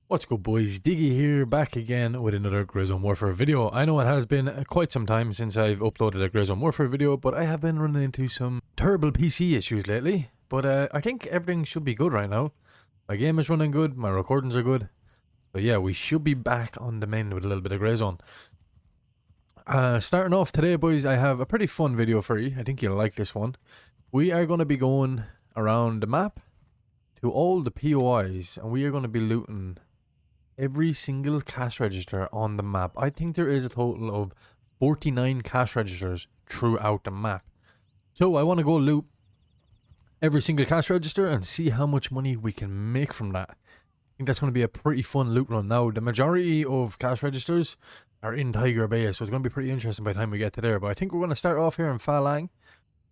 What's good, boys? Diggy here, back again with another Grey Zone Warfare video. I know it has been quite some time since I've uploaded a Grey Zone Warfare video, but I have been running into some terrible PC issues lately. But I think everything should be good right now. My game is running good, my recordings are good. So yeah, we should be back on the mend with a little bit of Grey Zone. Starting off today, boys, I have a pretty fun video for you. I think you'll like this one. We are going to be going around the map to all the POIs, and we are going to be looting every single cash register on the map. I think there is a total of 49 cash registers throughout the map. So I want to go loot every single cash register and see how much money we can make from that. I think that's going to be a pretty fun loot run. Now, the majority of cash registers are in Tiger Bay, so it's going to be pretty interesting by the time we get to there. But I think we're going to start off here in Pha Lang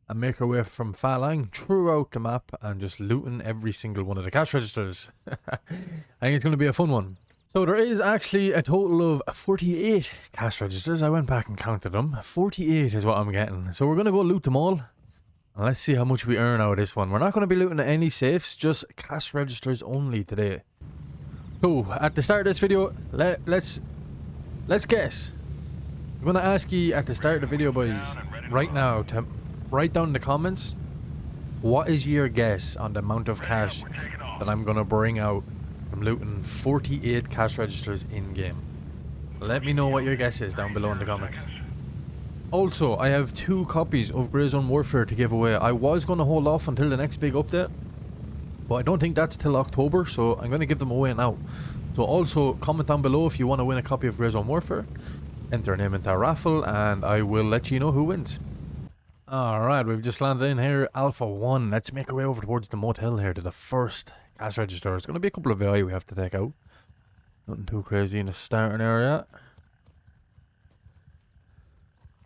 and make our way from Pha Lang throughout the map and just looting every single one of the cash registers. I think it's going to be a fun one. So there is actually a total of 48 cash registers. I went back and counted them. 48 is what I'm getting. So we're going to go loot them all. And let's see how much we earn out of this one. We're not going to be looting any safes, just cash registers only today. So at the start of this video, let's guess. I'm going to ask you at the start of the video, boys, right now, to write down in the comments, what is your guess on the amount of cash that I'm going to bring out from looting 48 cash registers in game? Let me know what your guess is down below in the comments. Also, I have 2 copies of Grey Zone Warfare to give away. I was going to hold off until the next big update, but I don't think that's till October, so I'm going to give them away now. So also comment down below if you want to win a copy of Grey Zone Warfare. Enter a name into a raffle and I will let you know who wins. Alright, we've just landed in here, Alpha 1. Let's make our way over towards the motel here to the first cash register. There's going to be a couple of AI we have to take out. Nothing too crazy in the starting area.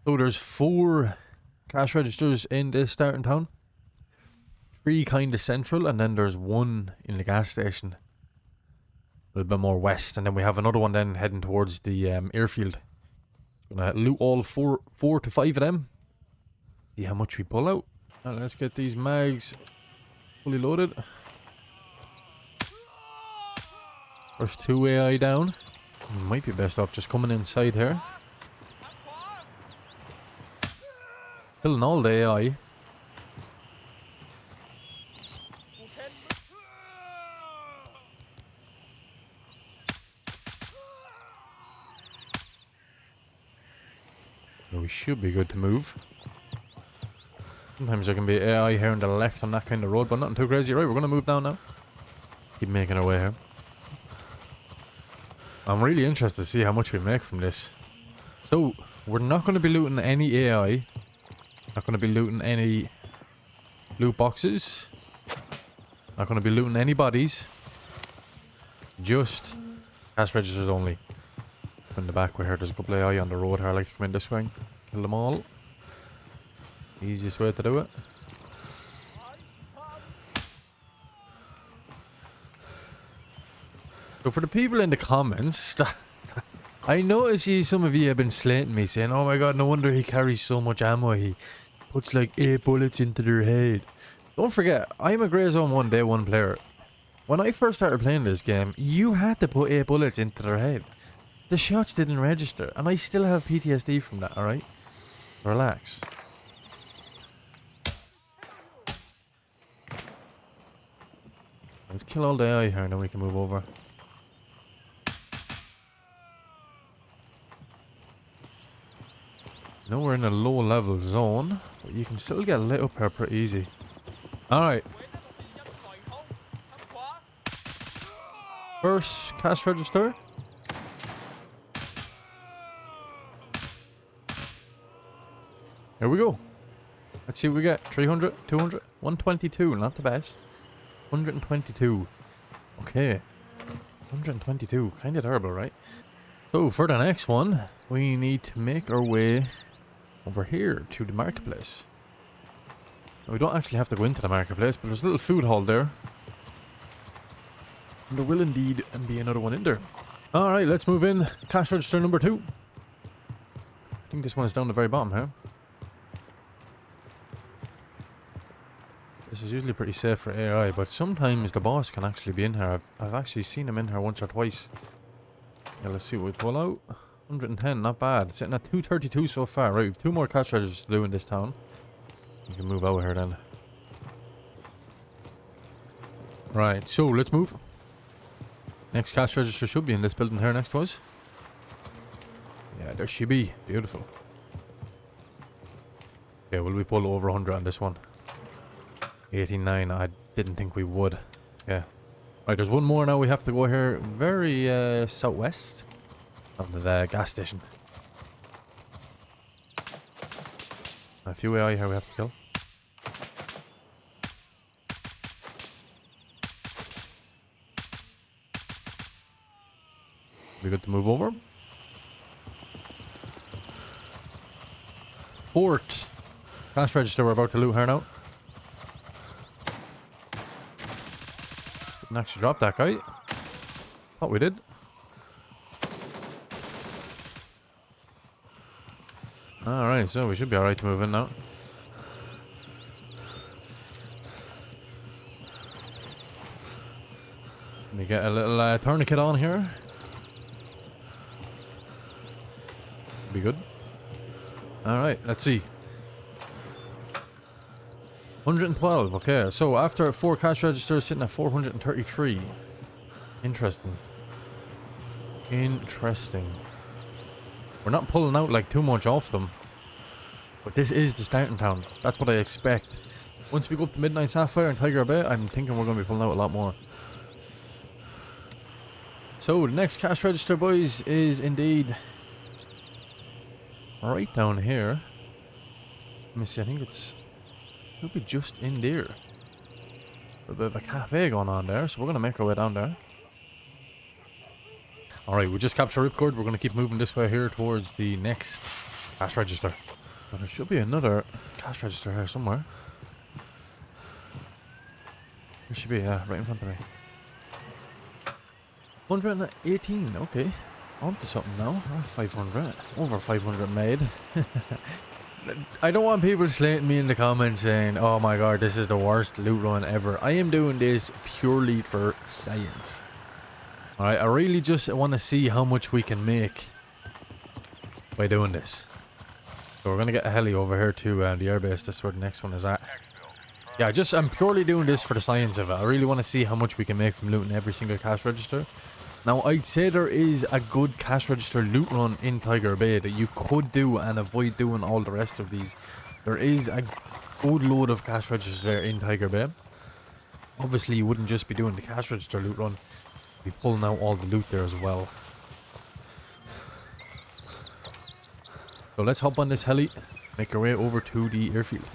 So there's 4 cash registers in this starting town. 3 kind of central, and then there's 1 in the gas station. A little bit more west, and then we have another one then heading towards the airfield. Gonna loot all 4 to 5 of them. See how much we pull out. Now let's get these mags fully loaded. First 2 AI down. Might be best off just coming inside here. Killing all the AI. So we should be good to move. Sometimes there can be AI here on the left on that kind of road, but nothing too crazy. Right, we're going to move down now. Keep making our way here. I'm really interested to see how much we make from this. So, we're not going to be looting any AI. Not going to be looting any loot boxes. Not going to be looting any bodies. Just cash registers only. In the back, we heard there's a couple of AI on the road here. I like to come in this way. Kill them all. Easiest way to do it. So for the people in the comments, I notice some of you have been slating me saying, oh my god, no wonder he carries so much ammo. He puts like 8 bullets into their head. Don't forget, I'm a Grey Zone 1 Day 1 player. When I first started playing this game, you had to put 8 bullets into their head. The shots didn't register, and I still have PTSD from that, alright? Relax. Let's kill all the AI here and then we can move over. I know we're in a low level zone, but you can still get lit up here pretty easy. Alright. First cash register. Here we go. Let's see what we get. 300, 200, 122. Not the best. 122. Okay. 122. Kind of terrible, right? So for the next one, we need to make our way over here to the marketplace. Now, we don't actually have to go into the marketplace, but there's a little food hall there. And there will indeed be another one in there. Alright, let's move in. Cash register number 2. I think this one is down the very bottom here. This is usually pretty safe for AI, but sometimes the boss can actually be in here. I've actually seen him in here once or twice. Yeah, let's see what we pull out. 110, not bad. Sitting at 232 so far. Right, we've 2 more cash registers to do in this town. We can move out here then. Right, so let's move. Next cash register should be in this building here next to us. Yeah, there she be. Beautiful. Okay, will we pull over 100 on this one? 89, I didn't think we would. Yeah. Right, there's one more now. We have to go here very southwest of the gas station. A few AI here we have to kill. We good to move over. Port. Cash register we're about to loot here now. Didn't actually drop that guy. Thought we did. Alright, so we should be alright to move in now. Let me get a little tourniquet on here. Be good. Alright, let's see. 112, okay. So after 4 cash registers, sitting at 433. Interesting. Interesting. We're not pulling out like too much off them. But this is the starting town. That's what I expect. Once we go up to Midnight Sapphire and Tiger Bay, I'm thinking we're going to be pulling out a lot more. So the next cash register, boys, is indeed right down here. Let me see, I think it's... It'll be just in there. A bit of a cafe going on there, so we're going to make our way down there. Alright, we just captured Ripcord. We're going to keep moving this way here towards the next cash register. But there should be another cash register here somewhere. There should be, right in front of me. 118, okay. On to something now. 500. Over 500 made. I don't want people slating me in the comments saying, oh my god, this is the worst loot run ever. I am doing this purely for science. Alright, I really just want to see how much we can make by doing this. So we're going to get a heli over here to the airbase. That's where the next one is at. Yeah, I'm purely doing this for the science of it. I really want to see how much we can make from looting every single cash register. Now, I'd say there is a good cash register loot run in Tiger Bay that you could do and avoid doing all the rest of these. There is a good load of cash registers there in Tiger Bay. Obviously, you wouldn't just be doing the cash register loot run. You'd be pulling out all the loot there as well. So let's hop on this heli, make our way over to the airfield.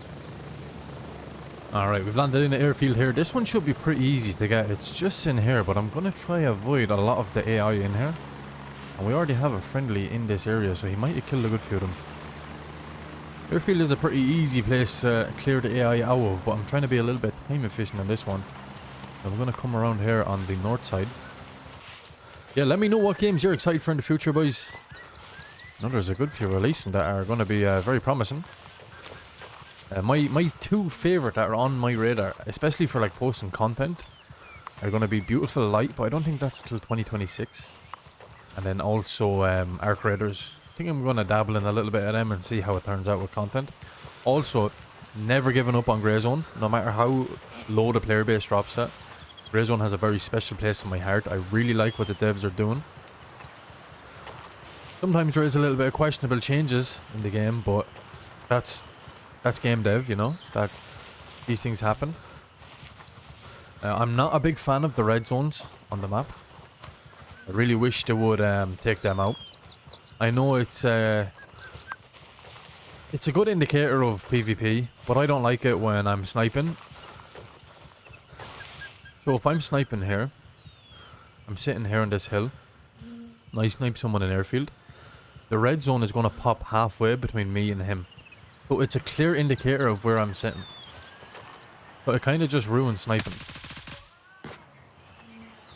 Alright, we've landed in the airfield here. This one should be pretty easy to get. It's just in here, but I'm going to try avoid a lot of the AI in here. And we already have a friendly in this area, so he might have killed a good few of them. Airfield is a pretty easy place to clear the AI out of, but I'm trying to be a little bit time efficient on this one. And we're going to come around here on the north side. Yeah, let me know what games you're excited for in the future, boys. I know there's a good few releasing that are going to be very promising. My 2 favourite that are on my radar, especially for like posting content, are going to be Beautiful Light, but I don't think that's till 2026. And then also Arc Raiders. I think I'm going to dabble in a little bit of them and see how it turns out with content. Also, never giving up on Grey Zone, no matter how low the player base drops at. Grey Zone has a very special place in my heart. I really like what the devs are doing. Sometimes there is a little bit of questionable changes in the game, but that's game dev, you know, that these things happen. I'm not a big fan of the red zones on the map. I really wish they would take them out. I know it's a good indicator of PvP, but I don't like it when I'm sniping. So if I'm sniping here, I'm sitting here on this hill, and I snipe someone in airfield, the red zone is going to pop halfway between me and him. So it's a clear indicator of where I'm sitting. But it kind of just ruins sniping.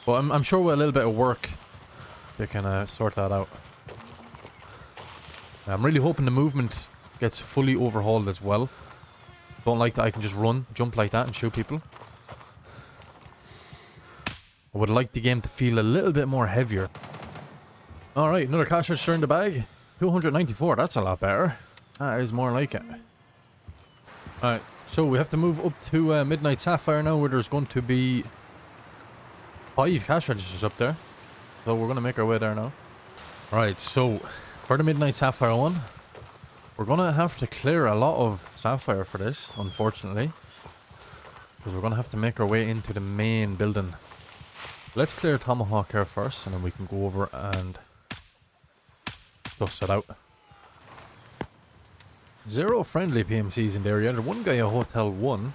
But I'm sure with a little bit of work, they can sort that out. I'm really hoping the movement gets fully overhauled as well. Don't like that I can just jump like that and shoot people. I would like the game to feel a little bit more heavier. Alright, another cash register in the bag. 294, that's a lot better. That is more like it. Alright, so we have to move up to Midnight Sapphire now, where there's going to be 5 cash registers up there. So we're going to make our way there now. Alright, so for the Midnight Sapphire one, we're going to have to clear a lot of Sapphire for this, unfortunately. Because we're going to have to make our way into the main building. Let's clear Tomahawk here first, and then we can go over and dust it out. 0 friendly PMCs in the area. There's one guy at Hotel 1.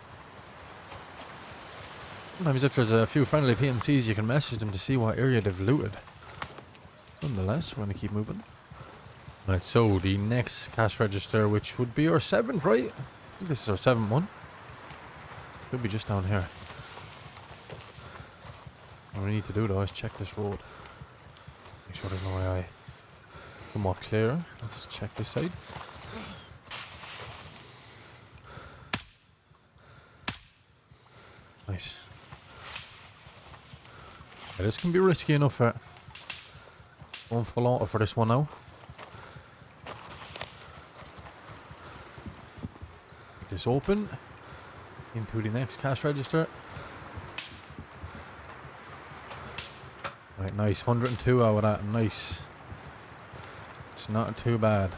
Sometimes if there's a few friendly PMCs, you can message them to see what area they've looted. Nonetheless, we're going to keep moving. Right, so the next cash register, which would be our 7th, right? I think this is our 7th one. Could be just down here. What we need to do though is check this road. Make sure there's no AI. Somewhat clear. Let's check this side. Nice. Yeah, this can be risky enough for going full auto for this one now. Get this open into the next cash register. Right, nice. 102 out of that. Nice. It's not too bad.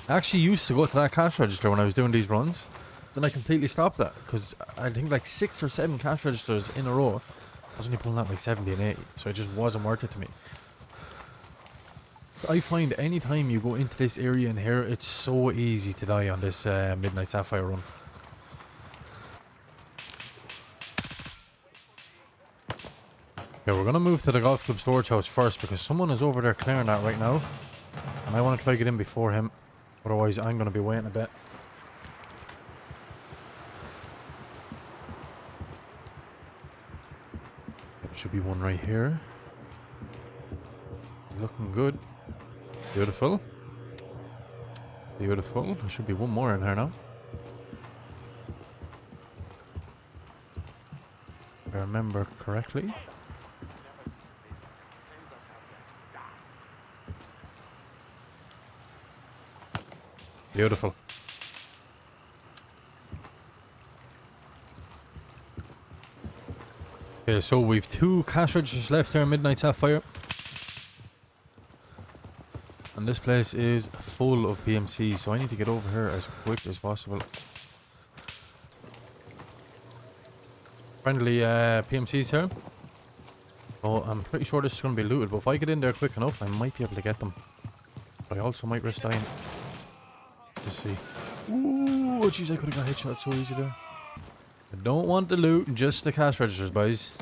I actually used to go to that cash register when I was doing these runs. Then I completely stopped that because I think like 6 or 7 cash registers in a row. I was only pulling out like 70 and 80, so it just wasn't worth it to me. I find any time you go into this area in here, it's so easy to die on this Midnight Sapphire run. Okay, we're going to move to the golf club storage house first because someone is over there clearing that right now. And I want to try to get in before him. Otherwise, I'm going to be waiting a bit. There should be one right here. Looking good. Beautiful. Beautiful. There should be one more in here now. If I remember correctly. Beautiful. Okay, so we've 2 cash registers left here in Midnight Sapphire. And this place is full of PMCs, so I need to get over here as quick as possible. Friendly PMCs here. Oh, I'm pretty sure this is going to be looted, but if I get in there quick enough, I might be able to get them. But I also might risk dying. Let's see. Ooh, jeez, I could have got headshot so easy there. I don't want the loot, just the cash registers, boys.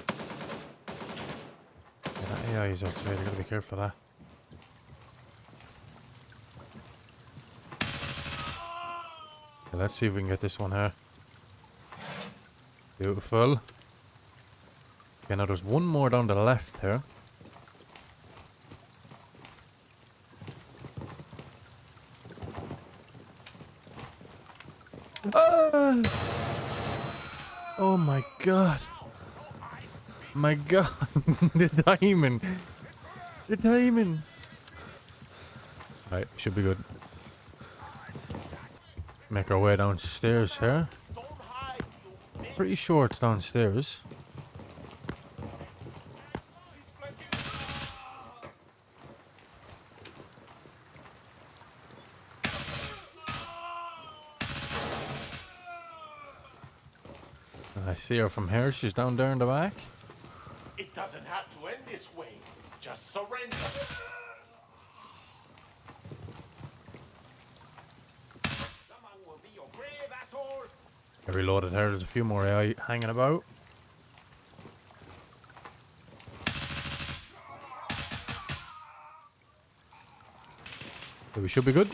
Yeah, that AI is outside, I gotta be careful of that. Okay, let's see if we can get this one here. Beautiful. Okay, now there's one more down the left here. Ah! Oh my god. My god. The timing. The timing. Right, should be good. Make our way downstairs here. Pretty sure it's downstairs. I see her from here. She's down there in the back. It doesn't have to end this way. Just surrender. Someone will be your grave, asshole. I reloaded her. There's a few more AI hanging about. So we should be good.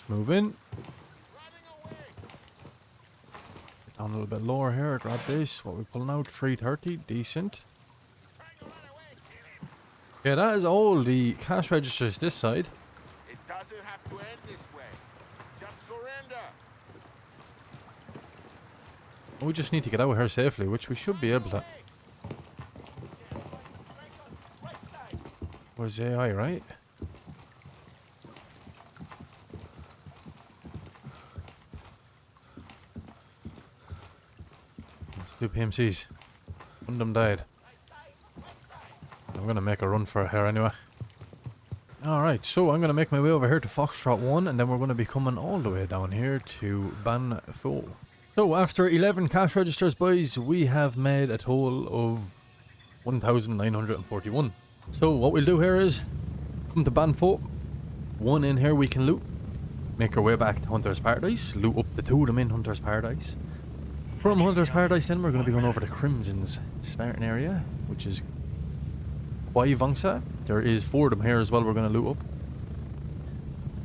Move in. Down a little bit lower here, grab this. What are we pulling out? 330, decent. Yeah, that is all the cash registers this side. It doesn't have to end this way. Just surrender. We just need to get out of here safely, which we should be able to. Was AI, right? Let's do PMCs. One of them died. I'm gonna make a run for it here anyway. Alright, so I'm gonna make my way over here to Foxtrot 1, and then we're gonna be coming all the way down here to Banfo. So after 11 cash registers, boys, we have made a total of 1,941. So what we'll do here is come to Banfo. One in here we can loot. Make our way back to Hunter's Paradise. Loot up the two of them in Hunter's Paradise. From Hunter's Paradise then we're going to be going over to Crimson's starting area, which is Kwai Vongsa. There is 4 of them here as well we're going to loot up.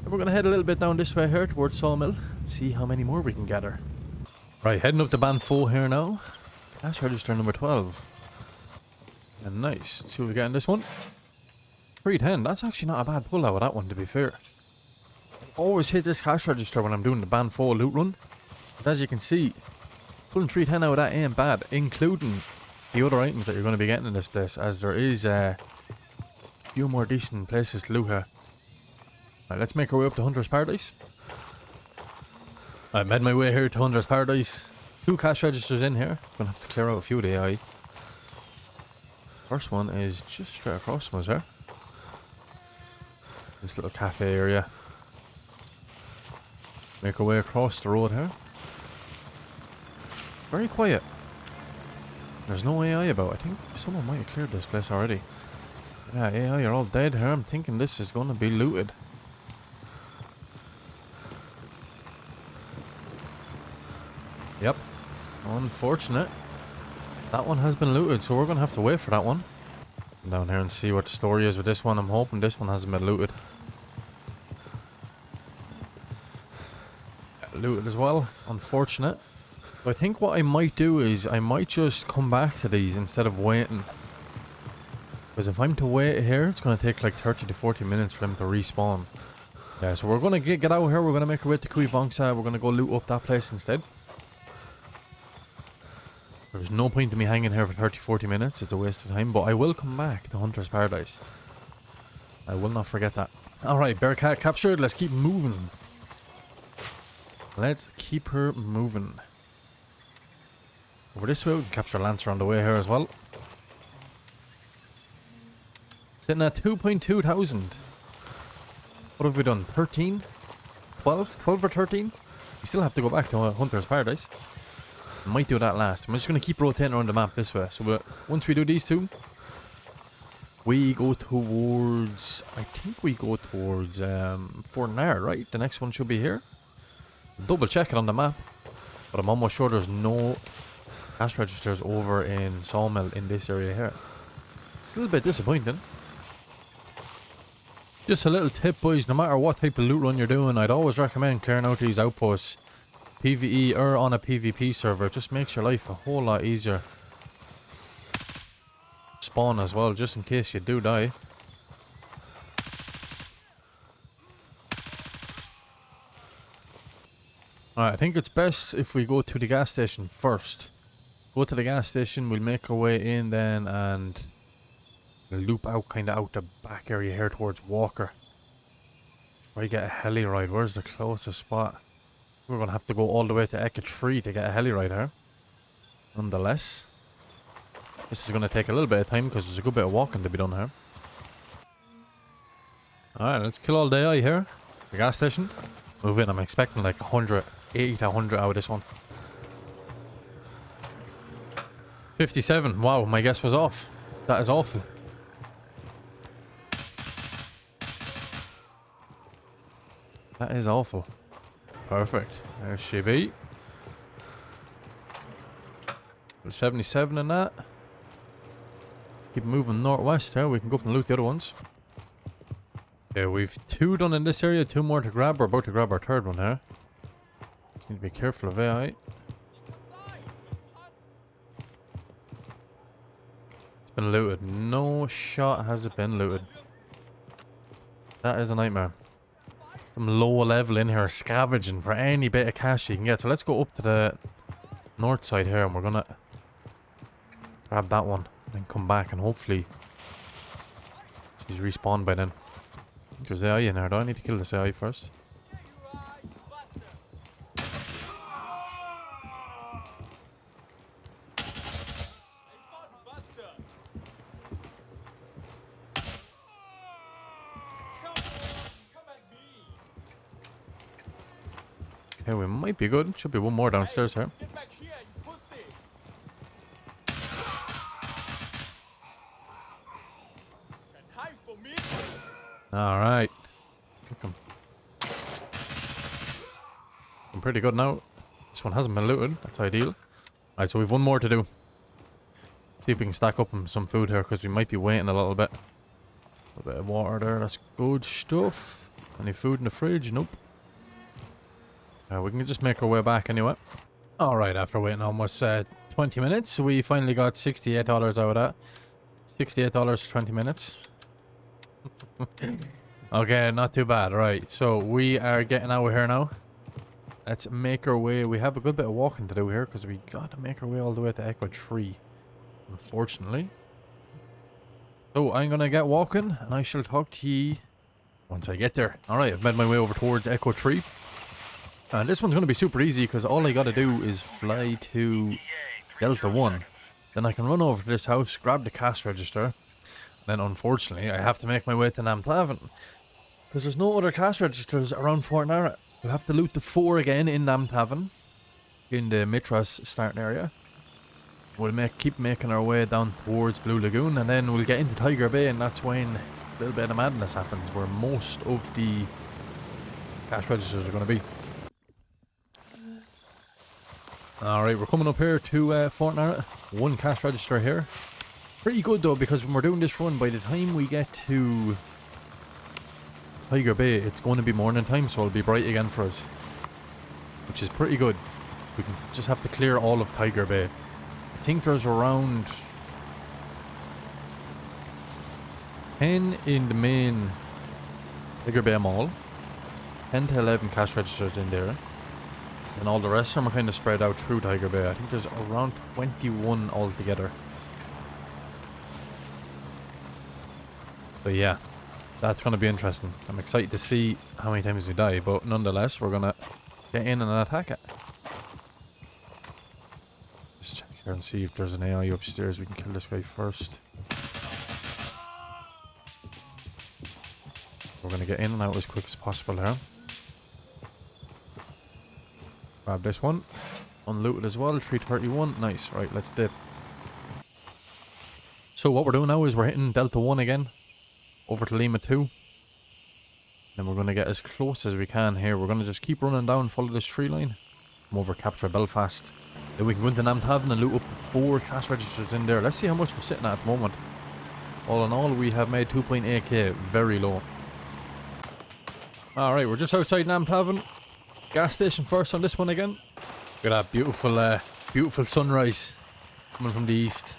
And we're going to head a little bit down this way here towards Sawmill and see how many more we can gather. Right, heading up to Banfo here now. Cash register number 12. And nice. Let's see what we get in this one. 310. That's actually not a bad pull out of that one, to be fair. Always hit this cash register when I'm doing the Banfo loot run. Because as you can see, pulling 310 out of that ain't bad, including the other items that you're going to be getting in this place, as there is a few more decent places to loot here. Right, let's make our way up to Hunter's Paradise. I made my way here to Hunter's Paradise. 2 cash registers in here. Gonna have to clear out a few of the AI. First one is just straight across from us here. This little cafe area. Make our way across the road here. Very quiet. There's no AI about. I think someone might have cleared this place already. Yeah, AI are all dead here. I'm thinking this is going to be looted. Yep. Unfortunate. That one has been looted, so we're going to have to wait for that one. Come down here and see what the story is with this one. I'm hoping this one hasn't been looted. Looted as well. Unfortunate. But I think what I might do is I might just come back to these instead of waiting. Because if I'm to wait here, it's going to take like 30 to 40 minutes for them to respawn. Yeah, so we're going to get out here. We're going to make our way to Kwai Vongsa. We're going to go loot up that place instead. There's no point in me hanging here for 30-40 minutes. It's a waste of time. But I will come back to Hunter's Paradise. I will not forget that. Alright, Bearcat captured. Let's keep moving. Let's keep her moving. Over this way, we can capture Lancer on the way here as well. Sitting at 2.2 thousand. What have we done? 13? 12? 12 or 13? We still have to go back to Hunter's Paradise. Might do that last. I'm just going to keep rotating around the map this way. So once we do these two, we go towards... I think we go towards Fort Nair, right? The next one should be here. Double check it on the map. But I'm almost sure there's no cash registers over in Sawmill in this area here. It's a little bit disappointing. Just a little tip, boys. No matter what type of loot run you're doing, I'd always recommend clearing out these outposts. PvE or on a PvP server. It just makes your life a whole lot easier. Spawn as well, just in case you do die. Alright, I think it's best if we go to the gas station first. Go to the gas station, we'll make our way in then and we'll loop out kind of out the back area here towards Walker. Where you get a heli ride. Where's the closest spot? We're going to have to go all the way to Eka 3 to get a heli ride here. Nonetheless, this is going to take a little bit of time because there's a good bit of walking to be done here. Alright, let's kill all the AI here. The gas station. Move in. I'm expecting like 180 to 100 out of this one. 57. Wow, my guess was off. That is awful. That is awful. Perfect. There she be. 77 in that. Let's keep moving northwest here. We can go up and loot the other ones. Yeah, we've 2 done in this area, 2 more to grab. We're about to grab our 3rd one here. Just need to be careful of AI. It's been looted. No shot has it been looted. That is a nightmare. Some low level in here scavenging for any bit of cash you can get. So let's go up to the north side here, and we're gonna grab that one, then come back, and hopefully she's respawned by then. There's AI in here. Do I need to kill this AI first? Okay, we might be good. Should be one more downstairs here. Alright. I'm pretty good now. This one hasn't been looted. That's ideal. Alright, so we've one more to do. See if we can stack up some food here, because we might be waiting a little bit. A bit of water there. That's good stuff. Any food in the fridge? Nope. We can just make our way back anyway. Alright, after waiting almost 20 minutes, we finally got $68 out of that. $68 for 20 minutes. Okay, not too bad. Right, so we are getting out of here now. Let's make our way. We have a good bit of walking to do here, because we got to make our way all the way to Echo 3. Unfortunately. So I'm going to get walking, and I shall talk to ye once I get there. Alright, I've made my way over towards Echo 3. And this one's going to be super easy, because all I got to do is fly to Delta 1. Then I can run over to this house, grab the cash register. Then unfortunately, I have to make my way to Namav, because there's no other cash registers around Fort Nara. We'll have to loot the 4 again in Namav, in the Mitras starting area. We'll keep making our way down towards Blue Lagoon, and then we'll get into Tiger Bay, and that's when a little bit of madness happens, where most of the cash registers are going to be. Alright, we're coming up here to Fort Nara. 1 cash register here. Pretty good though, because when we're doing this run, by the time we get to Tiger Bay, it's going to be morning time, so it'll be bright again for us. Which is pretty good. We can just have to clear all of Tiger Bay. I think there's around 10 in the main Tiger Bay Mall. 10 to 11 cash registers in there. And all the rest of them are kind of spread out through Tiger Bay. I think there's around 21 altogether. But yeah, that's going to be interesting. I'm excited to see how many times we die, but nonetheless, we're going to get in and attack it. Just check here and see if there's an AI upstairs. We can kill this guy first. We're going to get in and out as quick as possible here. Grab this one. Unlooted as well. 331. Nice. Right, let's dip. So what we're doing now is we're hitting Delta 1 again. Over to Lima 2. Then we're going to get as close as we can here. We're going to just keep running down, follow this tree line. Come over, capture Belfast. Then we can go into Namav and loot up the 4 cash registers in there. Let's see how much we're sitting at the moment. All in all, we have made 2.8k. Very low. Alright, we're just outside Namav. Gas station first on this one again. Look at that beautiful, beautiful sunrise coming from the east.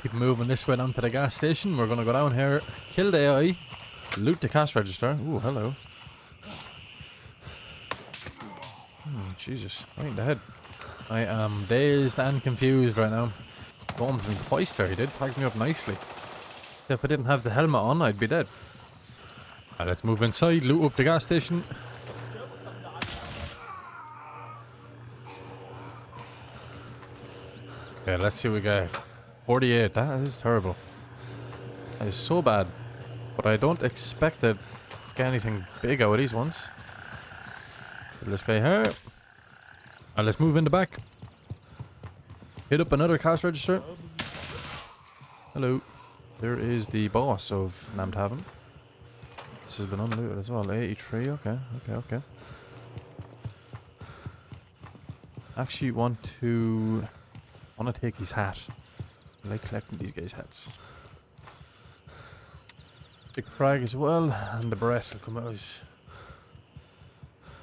Keep moving this way down to the gas station. We're going to go down here, kill the AI, loot the cash register. Ooh, hello. Oh, Jesus. Right in the head. I am dazed and confused right now. Bumped me twice there, he did. Tagged me up nicely. See, if I didn't have the helmet on, I'd be dead. Alright, let's move inside, loot up the gas station. Okay, let's see what we get. 48, that is terrible. That is so bad. But I don't expect to get anything big out of these ones. Kill this guy here. Alright, let's move in the back. Hit up another cash register. Hello. There is the boss of Namav. This has been unlooted as well. 83, okay. Actually want to take his hat. I like collecting these guys' hats. Big frag as well, and the breath will come out.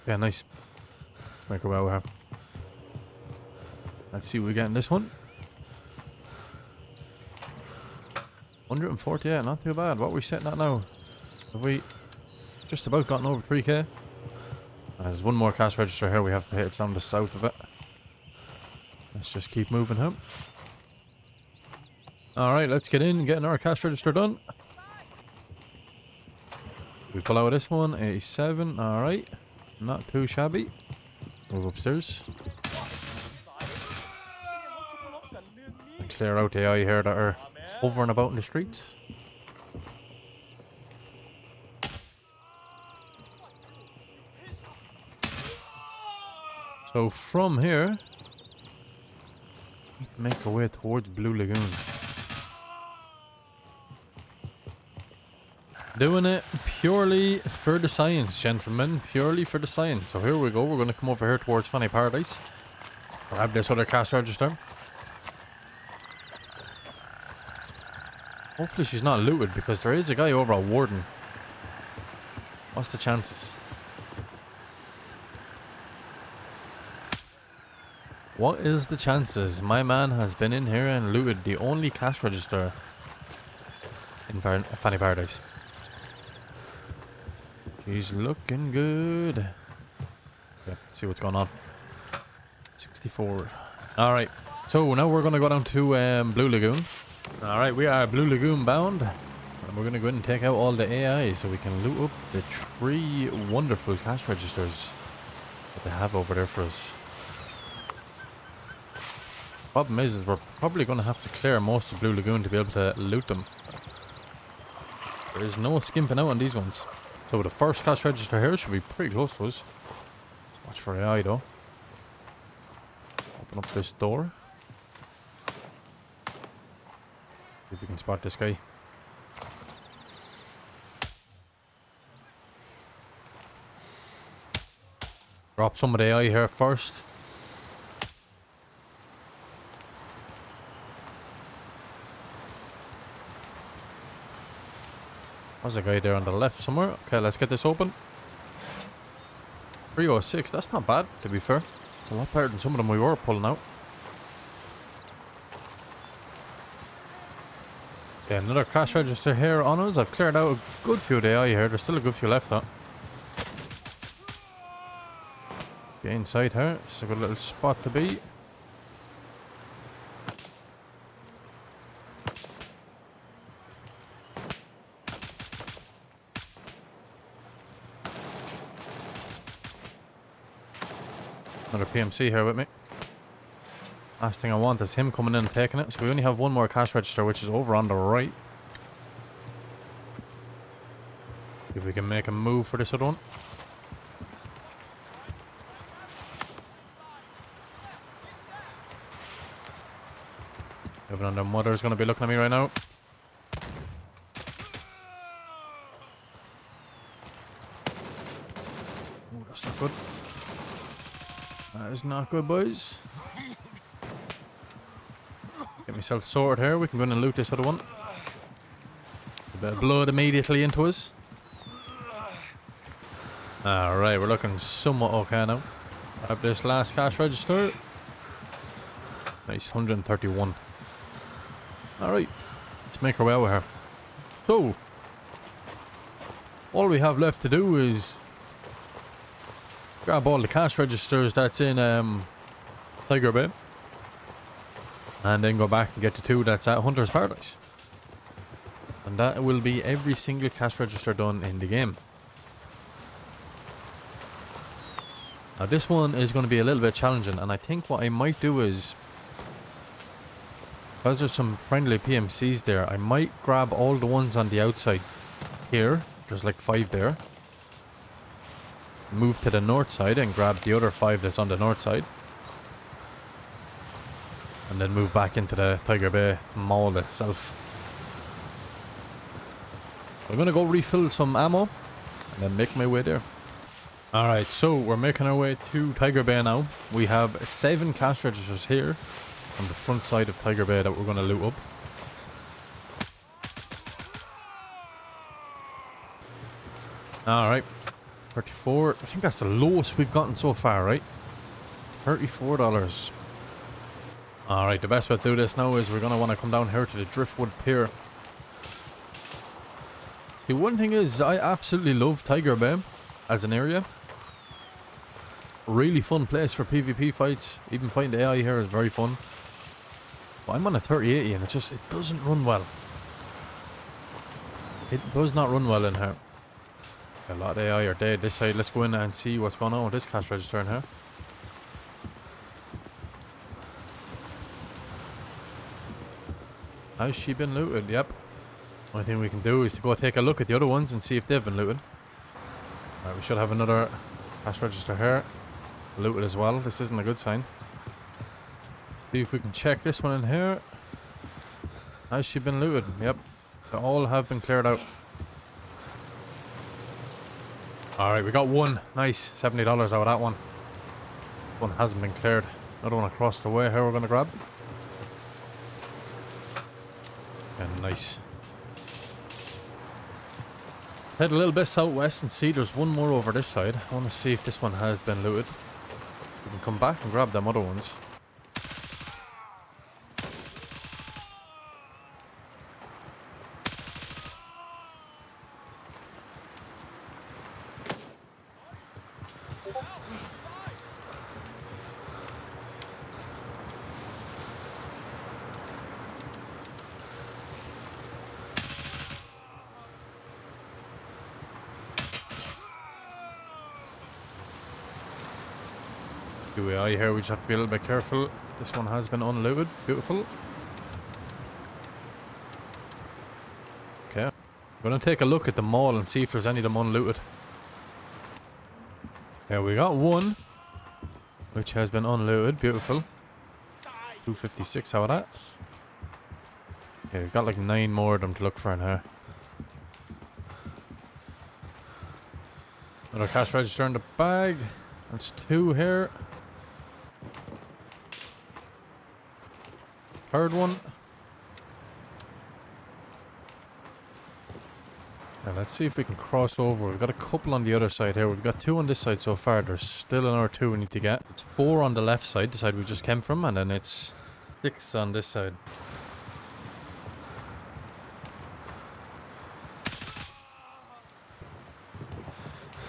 Yeah, nice. Let's make a way out here. Let's see what we get in this one. 140, yeah, not too bad. What are we sitting at now? Have we just about gotten over 3k? There's one more cash register here we have to hit. It's down the south of it. Let's just keep moving home. Alright, let's get in, getting our cash register done. We pull out this one, 87, alright. Not too shabby. Move upstairs. And clear out the AI here that are hovering about in the streets. So from here, we make our way towards Blue Lagoon. Doing it purely for the science, gentlemen. Purely for the science. So here we go. We're going to come over here towards Funny Paradise. Grab this other cash register. Hopefully she's not looted because there is a guy over at Warden. What's the chances? What is the chances? My man has been in here and looted the only cash register in Funny Paradise. He's looking good. Okay, let's see what's going on. 64. Alright, so now we're going to go down to Blue Lagoon. Alright, we are Blue Lagoon bound. And we're going to go in and take out all the AI so we can loot up the 3 wonderful cash registers that they have over there for us. Problem is we're probably going to have to clear most of Blue Lagoon to be able to loot them. There is no skimping out on these ones. So the first cash register here should be pretty close to us. Let's watch for AI though. Open up this door. See if we can spot this guy. Drop some of the AI here first. There's a guy there on the left somewhere. Okay, let's get this open. 306, that's not bad, to be fair. It's a lot better than some of them we were pulling out. Okay, another cash register here on us. I've cleared out a good few of the AI here. There's still a good few left, though. Get inside here. It's a good little spot to be. Another PMC here with me. Last thing I want is him coming in and taking it. So we only have one more cash register, which is over on the right. See if we can make a move for this other one. Even on their mother's going to be looking at me right now. Oh, that's not good. That is not good, boys. Get myself sorted here. We can go in and loot this other one. A bit of blood immediately into us. Alright, we're looking somewhat okay now. Grab this last cash register. Nice, 131. Alright, let's make our way over here. So, all we have left to do is grab all the cash registers that's in Tiger Bay. And then go back and get the 2 that's at Hunter's Paradise. And that will be every single cash register done in the game. Now this one is going to be a little bit challenging, and I think what I might do is, because there's some friendly PMCs there, I might grab all the ones on the outside here. There's like 5 there. Move to the north side and grab the other 5 that's on the north side. And then move back into the Tiger Bay Mall itself. I'm going to go refill some ammo and then make my way there. Alright, so we're making our way to Tiger Bay now. We have 7 cash registers here on the front side of Tiger Bay that we're going to loot up. Alright, 34. I think that's the lowest we've gotten so far, right? $34. Alright, the best way to do this now is we're going to want to come down here to the Driftwood Pier. See, one thing is, I absolutely love Tiger Bay as an area. Really fun place for PvP fights. Even fighting the AI here is very fun. But I'm on a 3080 and it doesn't run well. It does not run well in here. A lot of AI are dead this side. Let's go in and see what's going on with this cash register in here. Has she been looted? Yep. Only thing we can do is to go take a look at the other ones and see if they've been looted. Alright, we should have another cash register here. Looted as well. This isn't a good sign. Let's see if we can check this one in here. Has she been looted? Yep. They all have been cleared out. Alright, we got one. Nice. $70 out of that one. One hasn't been cleared. Another one across the way here we're going to grab. And nice. Head a little bit southwest and see there's one more over this side. I want to see if this one has been looted. We can come back and grab them other ones. QAI here, we just have to be a little bit careful. This one has been unlooted. Beautiful. Okay. We're going to take a look at the mall and see if there's any of them unlooted. Yeah, we got one, which has been unlooted. Beautiful. 256 out of that. Okay, we've got like 9 more of them to look for in here. Another cash register in the bag. That's 2 here. Third one. Now let's see if we can cross over. We've got a couple on the other side here. We've got 2 on this side so far. There's still another 2 we need to get. It's 4 on the left side, the side we just came from, and then it's 6 on this side.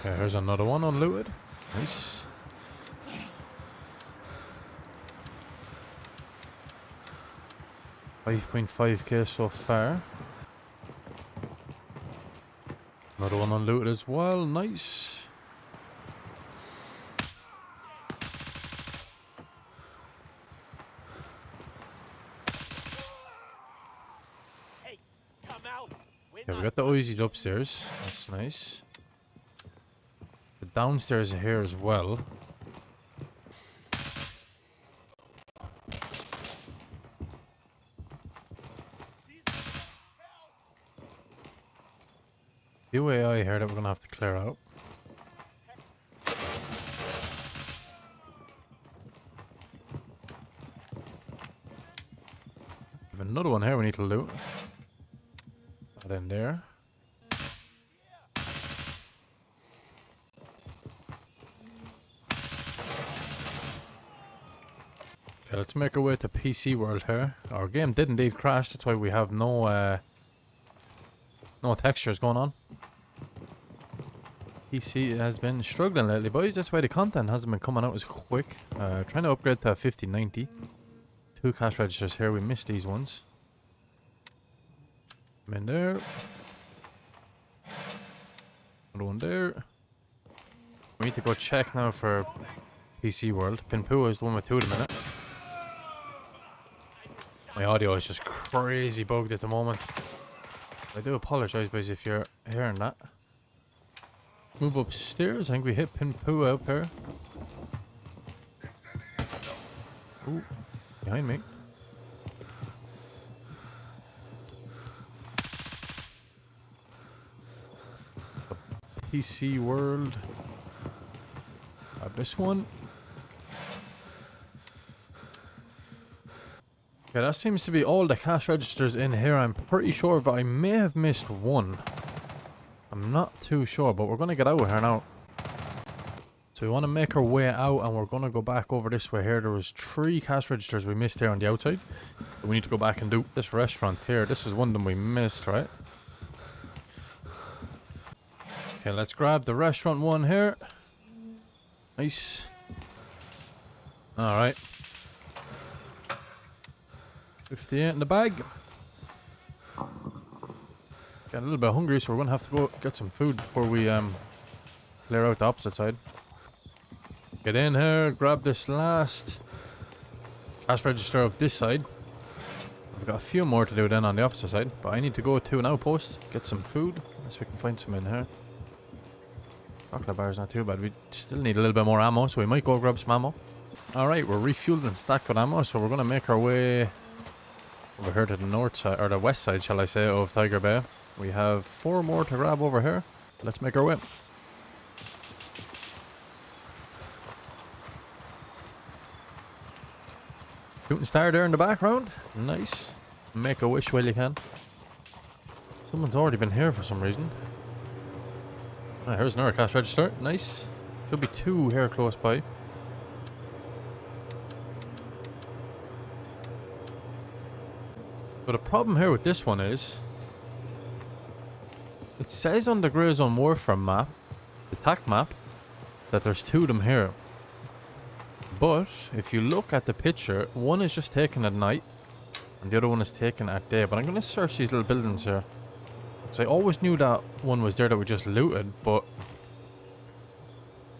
Okay, here's another one unlooted. Nice. $5.5k so far. Another one unlooted as well. Nice. Hey, come out. Yeah, we got the Uzis upstairs. That's nice. The downstairs are here as well. UAI here that we're gonna have to clear out. We have another one here we need to loot. That in there. Okay, let's make our way to PC world here. Our game did indeed crash, that's why we have no textures going on. PC has been struggling lately, boys. That's why the content hasn't been coming out as quick. Trying to upgrade to a 5090. 2 cash registers here. We missed these ones. I'm in there. Another one there. We need to go check now for PC world. Pinpua is the one with 2 at the minute. My audio is just crazy bugged at the moment. I do apologize, boys, if you're hearing that. Move upstairs. I think we hit Pinpua up here. Ooh, behind me. The PC world. Grab this one. Okay, that seems to be all the cash registers in here. I'm pretty sure, but I may have missed one. I'm not too sure, but we're going to get out of here now. So we want to make our way out, and we're going to go back over this way here. There was 3 cash registers we missed here on the outside. But we need to go back and do this restaurant here. This is one of them we missed, right? Okay, let's grab the restaurant one here. Nice. Alright. 58 in the bag. Got a little bit hungry, so we're gonna have to go get some food before we clear out the opposite side. Get in here, grab this last cash register up this side. I've got a few more to do then on the opposite side, but I need to go to an outpost, get some food, unless we can find some in here. Chocolate bar's not too bad. We still need a little bit more ammo, so we might go grab some ammo. Alright, we're refueled and stacked with ammo, so we're gonna make our way over here to the north side, or the west side, shall I say, of Tiger Bay. We have 4 more to grab over here. Let's make our way. Shooting star there in the background. Nice. Make a wish while you can. Someone's already been here for some reason. Ah, here's another cash register. Nice. Should be 2 here close by. But the problem here with this one is, it says on the Grey Zone Warfare map, the TAC map, that there's 2 of them here. But if you look at the picture, one is just taken at night and the other one is taken at day. But I'm going to search these little buildings here, because I always knew that one was there that we just looted, but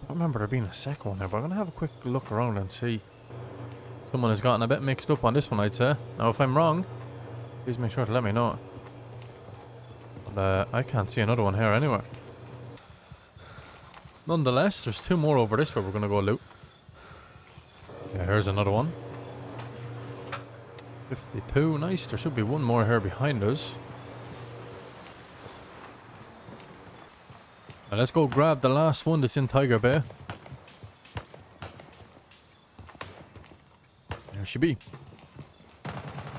I don't remember there being a second one there. But I'm going to have a quick look around and see. Someone has gotten a bit mixed up on this one, I'd say. Now if I'm wrong, please make sure to let me know. But I can't see another one here anywhere. Nonetheless, there's 2 more over this way we're going to go loot. Yeah, here's another one. 52, nice. There should be 1 more here behind us. Now let's go grab the last one that's in Tiger Bay. There she be.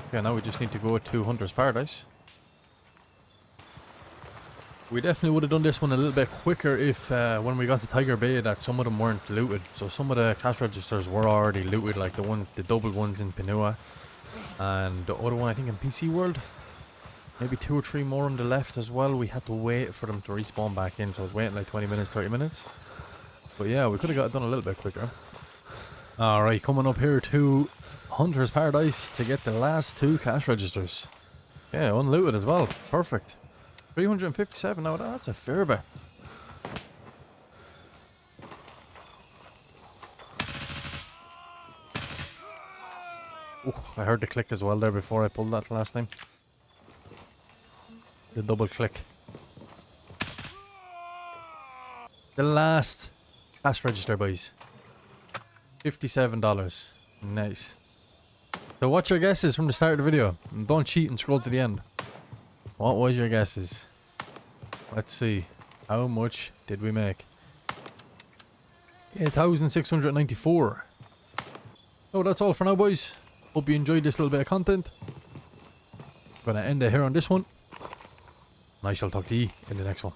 Okay, now we just need to go to Hunter's Paradise. We definitely would have done this one a little bit quicker if when we got to Tiger Bay that some of them weren't looted. So some of the cash registers were already looted, like the double ones in Pinua. And the other one I think in PC World. Maybe 2 or 3 more on the left as well. We had to wait for them to respawn back in, so I was waiting like 20 minutes, 30 minutes. But yeah, we could have got it done a little bit quicker. Alright, coming up here to Hunter's Paradise to get the last 2 cash registers. Yeah, unlooted as well. Perfect. 357 now, that's a fair bit. Oh, I heard the click as well there before I pulled that last time. The double click. The last cash register, boys. $57. Nice. So what's your guesses from the start of the video? And don't cheat and scroll to the end. What was your guesses? Let's see. How much did we make? 8,694. So that's all for now, boys. Hope you enjoyed this little bit of content. I'm gonna end it here on this one. And I shall talk to you in the next one.